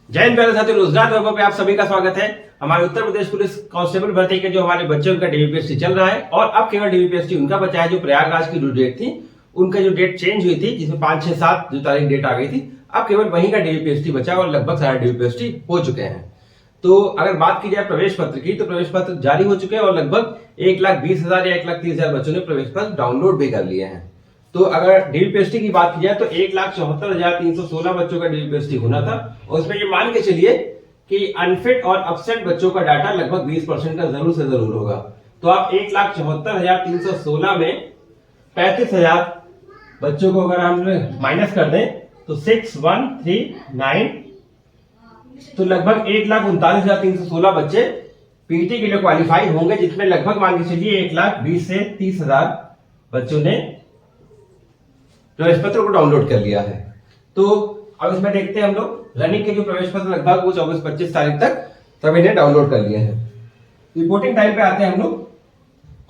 जय हिंद प्यारे साथियों, रोजगार वैभव पे आप सभी का स्वागत है। हमारे उत्तर प्रदेश पुलिस कांस्टेबल भर्ती के जो हमारे बच्चे उनका डीवीपीएससी चल रहा है और अब केवल डीवीपीएससी उनका बचा है जो प्रयागराज की जो डेट थी उनका जो डेट चेंज हुई थी, जिसमें 5, 6, 7 जो तारीख डेट आ गई थी, अब केवल वहीं का डीवीपीएससी बचा और लगभग सारे डीवीपीएससी हो चुके हैं। तो अगर बात की जाए प्रवेश पत्र की, तो प्रवेश पत्र जारी हो चुके हैं और लगभग 1,20,000 या 1,30,000 बच्चों ने प्रवेश पत्र डाउनलोड भी कर लिए हैं। तो अगर डीवीपीएससी की बात की जाए तो 1,74,316 बच्चों का डीवीपीएससी होना था और उसमें ये मान के चलिए कि अनफिट और अब्सेंट बच्चों का डाटा लगभग 20% का जरूर से जरूर होगा। तो आप 1,74,316 में 35,000 बच्चों को अगर हम माइनस कर दें तो 6,139, तो लगभग 1,39,316 बच्चे पीटी के लिए क्वालिफाई होंगे, जिसमें लगभग मान के चलिए 1,20,000 से 30,000 बच्चों ने प्रवेश पत्र को डाउनलोड कर लिया है। तो अब इसमें देखते हैं हम लोग रनिंग के जो प्रवेश पत्र लगभग वो 24-25 तारीख तक सभी ने डाउनलोड कर लिए हैं। रिपोर्टिंग टाइम पे आते हैं हम लोग।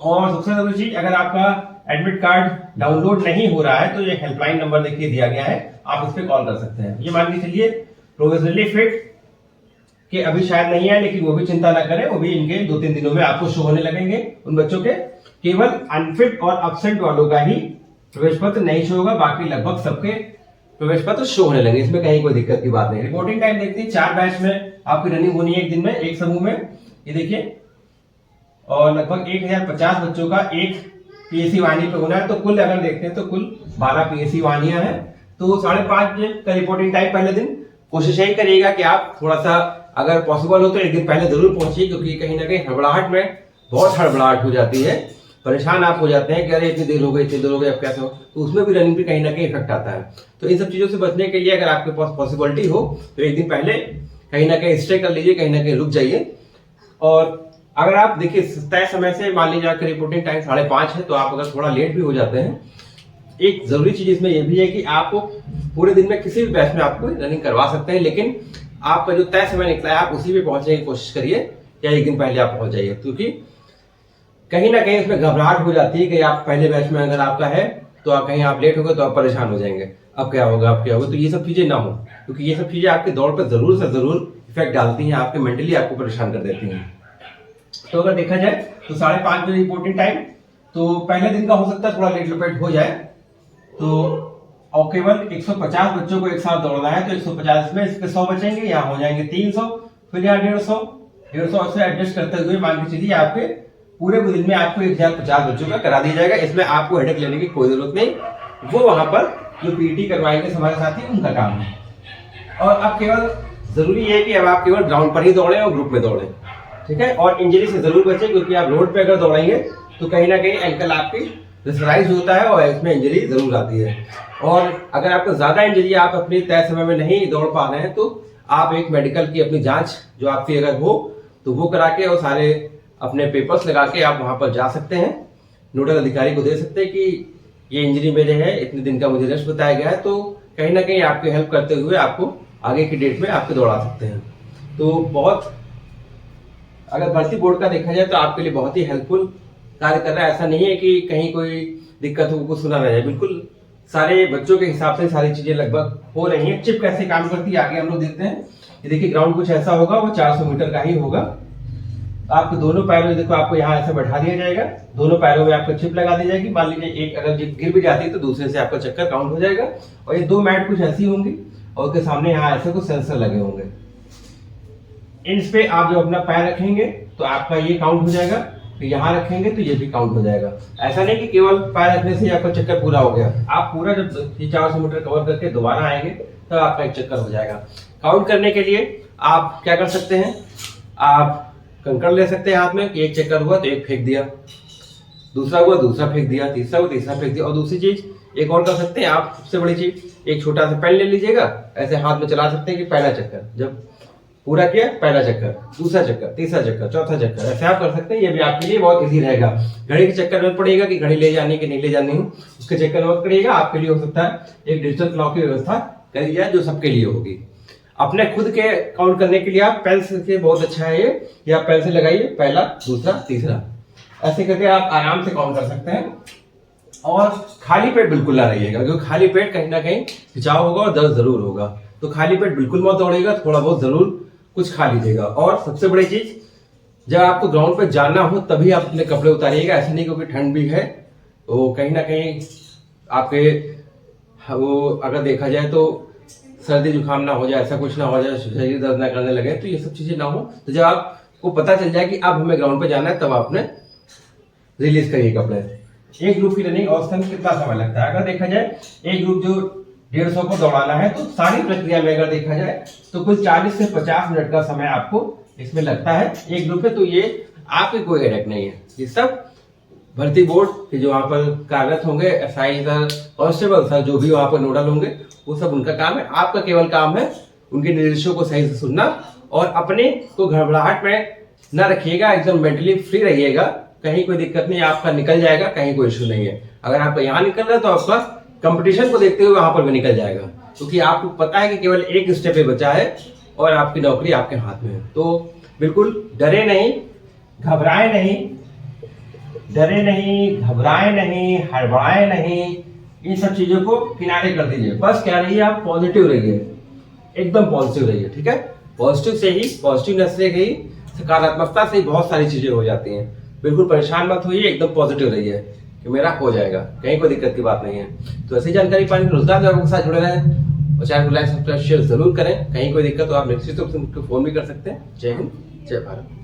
और सबसे जरूरी चीज, अगर आपका एडमिट कार्ड डाउनलोड नहीं हो रहा है तो ये हेल्पलाइन नंबर देखिए दिया गया है, आप इस पे कॉल कर सकते हैं। ये मान के चलिए प्रोविजनली फिट के अभी शायद नहीं है, लेकिन वो भी चिंता ना करें, वो भी इनके 2-3 दिनों में आपको शो होने लगेंगे उन बच्चों के। केवल अनफिट और अब्सेंट वालों का ही प्रवेश पत्र नहीं शो होगा, बाकी लगभग सबके प्रवेश पत्र शो होने लगे, इसमें कहीं कोई दिक्कत की बात नहीं। रिपोर्टिंग टाइम देखते हैं, 4 बैच में आपकी रनिंग होनी है एक दिन में, एक समूह में, ये देखिए। और लगभग 1,050 बच्चों का एक पीएससी वाहिनी पे होना है। तो कुल अगर देखते हैं तो कुल 12 पीएससी वाहिनियां हैं। तो 5:30 बजे का रिपोर्टिंग टाइम पहले दिन। कोशिश यही करिएगा कि आप थोड़ा सा अगर पॉसिबल हो तो एक दिन पहले जरूर पहुंचिए, क्योंकि कहीं ना कहीं हड़बड़ाहट में बहुत हड़बड़ाहट हो जाती है, परेशान आप हो जाते हैं कि अरे इतनी देर हो गई, इतनी देर हो गई, अब कैसे हो, तो उसमें भी रनिंग पे कहीं ना कहीं इफेक्ट आता है। तो इन सब चीजों से बचने के लिए अगर आपके पास पॉसिबिलिटी हो तो एक दिन पहले कहीं ना कहीं स्टे कर लीजिए, कहीं ना कहीं रुक जाइए। और अगर आप देखिए तय समय से मान लीजिए आपका रिपोर्टिंग टाइम 5:30 है, तो आप अगर थोड़ा लेट भी हो जाते हैं, एक जरूरी चीज इसमें यह भी है कि आप पूरे दिन में किसी भी बैच में आपको रनिंग करवा सकते हैं, लेकिन आपका जो तय समय निकला है आप उसी में पहुंचने की कोशिश करिए, या एक दिन पहले आप पहुंच जाइए, क्योंकि कहीं ना कहीं उसमें घबराहट हो जाती है कि आप पहले बैच में अगर आपका है तो आप कहीं आप लेट हो गए तो आप परेशान हो जाएंगे, अब क्या होगा, अब क्या होगा। तो ये सब चीजें ना हो, क्योंकि ये सब चीजें आपके दौड़ पर जरूर से जरूर इफेक्ट डालती हैं, आपके मेंटली आपको परेशान कर देती हैं। तो अगर देखा जाए तो 5:30 बजे रिपोर्टिंग टाइम, तो पहले दिन का हो सकता है थोड़ा लेट लपेट हो जाए। तो और केवल 150 बच्चों को एक साथ दौड़ना है, तो 150 में इसके 100 बचेंगे, यहाँ हो जाएंगे 300, फिर यहाँ 150 से एडजस्ट करते हुए मान के चलिए आपके पूरे दिन में आपको 1,050 बच्चों का करा दिया जाएगा। इसमें आपको हेडेक लेने की कोई जरूरत नहीं, वो वहां पर जो पीटी करवाएंगे हमारे साथी उनका काम है। और अब केवल जरूरी है कि अब आप केवल ग्राउंड पर ही दौड़े और ग्रुप में दौड़े, ठीक है। और इंजरी से जरूर बचें, क्योंकि आप रोड पे अगर दौड़ेंगे तो कहीं ना कहीं एंकल आपकी प्रेशराइज होता है और इसमें इंजरी जरूर आती है। और अगर आपको ज्यादा इंजरी आप अपने तय समय में नहीं दौड़ पा रहे हैं तो आप एक मेडिकल की अपनी जांच जो आपकी अगर हो तो वो करा के और सारे अपने पेपर्स लगा के आप वहां पर जा सकते हैं, नोडल अधिकारी को दे सकते हैं कि ये इंजरी मेरे है, इतने दिन का मुझे रेस्ट बताया गया है, तो कहीं ना कहीं आपकी हेल्प करते हुए आपको आगे की डेट में आपको दौड़ा सकते हैं। तो बहुत अगर भर्ती बोर्ड का देखा जाए तो आपके लिए बहुत ही हेल्पफुल कार्य कर रहा है। ऐसा नहीं है कि कहीं कोई दिक्कत हो, कुछ सुना ना जाए, बिल्कुल सारे बच्चों के हिसाब से सारी चीजें लगभग हो रही है। चिप कैसे काम करती है आगे हम लोग देखते हैं। ये देखिए ग्राउंड कुछ ऐसा होगा, वो 400 मीटर का ही होगा। आपके दोनों पैरों, देखो आपको यहाँ ऐसे बैठा दिया जाएगा, दोनों पैरों में आपको चिप लगा दी जाएगी। मान लीजिए एक अगर गिर भी जाती है तो दूसरे से आपका चक्कर काउंट हो जाएगा। और ये 2 मैट कुछ ऐसी होंगी और उसके सामने यहाँ ऐसे कुछ सेंसर लगे होंगे। इन पे आप जब अपना पैर रखेंगे तो आपका ये काउंट हो जाएगा, तो यहाँ रखेंगे तो ये भी काउंट हो जाएगा। ऐसा नहीं कि केवल पैर रखने से आपका चक्कर पूरा हो गया, आप पूरा जब 400 मीटर कवर करके दोबारा आएंगे तो आपका एक चक्कर हो जाएगा। काउंट करने के लिए आप क्या कर सकते हैं, आप कंकड़ ले सकते हैं हाथ में कि एक चक्कर हुआ तो एक फेंक दिया, दूसरा हुआ दूसरा फेंक दिया, तीसरा हुआ तीसरा फेंक दिया। और दूसरी चीज एक और कर सकते हैं आप, सबसे बड़ी चीज, एक छोटा सा पेन ले लीजिएगा, ऐसे हाथ में चला सकते हैं कि पहला चक्कर जब पूरा किया, पहला चक्कर, दूसरा चक्कर, तीसरा चक्कर, चौथा चक्कर, ऐसे आप कर सकते हैं। ये भी आपके लिए बहुत इजी रहेगा। घड़ी के चक्कर में पड़ेगा कि घड़ी ले जानी कि नहीं ले जानी, उसके चक्कर में पड़ेगा। आपके लिए हो सकता है एक डिजिटल क्लॉक की व्यवस्था करी जाए जो सबके लिए होगी। अपने खुद के काउंट करने के लिए आप पेन से बहुत अच्छा है ये आप पेन से लगाइए, पहला, दूसरा, तीसरा, ऐसे करके आप आराम से काउंट कर सकते हैं। और खाली पेट बिल्कुल ना रहिएगा, क्योंकि खाली पेट कहीं ना कहीं खिंचाव होगा और दर्द जरूर होगा। तो खाली पेट बिल्कुल मत दौड़ेगा, थोड़ा बहुत जरूर कुछ खा लीजिएगा। और सबसे बड़ी चीज, जब आपको ग्राउंड पे जाना हो तभी आप अपने कपड़े उतारिएगा, ऐसे नहीं क्योंकि ठंड भी है तो कहीं ना कहीं आपके वो अगर देखा जाए तो सर्दी जुकाम ना हो जाए, ऐसा कुछ ना हो जाए, शरीर दर्द ना करने लगे, तो ये सब चीजें ना हो। तो जब आपको पता चल जाए कि अब हमें ग्राउंड पे जाना है तब आपने रिलीज करिए कपड़े। एक ग्रुप की रनिंग औसतन कितना समय लगता है? अगर देखा जाए एक ग्रुप जो 150 को दौड़ाना है तो सारी प्रक्रिया में अगर देखा जाए तो कुल 40 से 50 मिनट का समय आपको इसमें लगता है एक ग्रुप में। तो ये आपकी कोई हेडेक नहीं है, ये सब भर्ती बोर्ड के जो वहाँ पर कार्यरत होंगे, एसआई सर, कांस्टेबल सर, जो भी वहाँ पर नोडल होंगे, वो सब उनका काम है। आपका केवल काम है उनके निर्देशों को सही से सुनना और अपने को घबराहट में न रखिएगा, एकदम मेंटली फ्री रहिएगा। कहीं कोई दिक्कत नहीं, आपका निकल जाएगा, कहीं कोई इशू नहीं है। अगर आपका यहाँ निकल रहा है तो आपका कंपटीशन को देखते हुए वहां पर भी निकल जाएगा, क्योंकि आपको पता है कि केवल एक स्टेप पे बचा है और आपकी नौकरी आपके हाथ में है। तो बिल्कुल डरे नहीं, घबराए नहीं, डरे नहीं, घबराए नहीं, हड़बड़ाए नहीं, इन सब चीजों को किनारे कर दीजिए। बस क्या रहिए, आप पॉजिटिव रहिए, एकदम पॉजिटिव रहिए, ठीक है। पॉजिटिव से ही, पॉजिटिवनेस से ही, सकारात्मकता से ही बहुत सारी चीजें हो जाती हैं। बिल्कुल परेशान मत होइए, एकदम पॉजिटिव रहिए कि मेरा हो जाएगा, कहीं कोई दिक्कत की बात नहीं है। तो ऐसी जानकारी पाने के लिए रोजगार लोगों के साथ जुड़े रहें और चैनल को लाइक, सब्सक्राइब, शेयर जरूर करें। कहीं कोई दिक्कत तो आप निश्चित रूप से मुझको फोन भी कर सकते हैं। जय हिंद, जय भारत।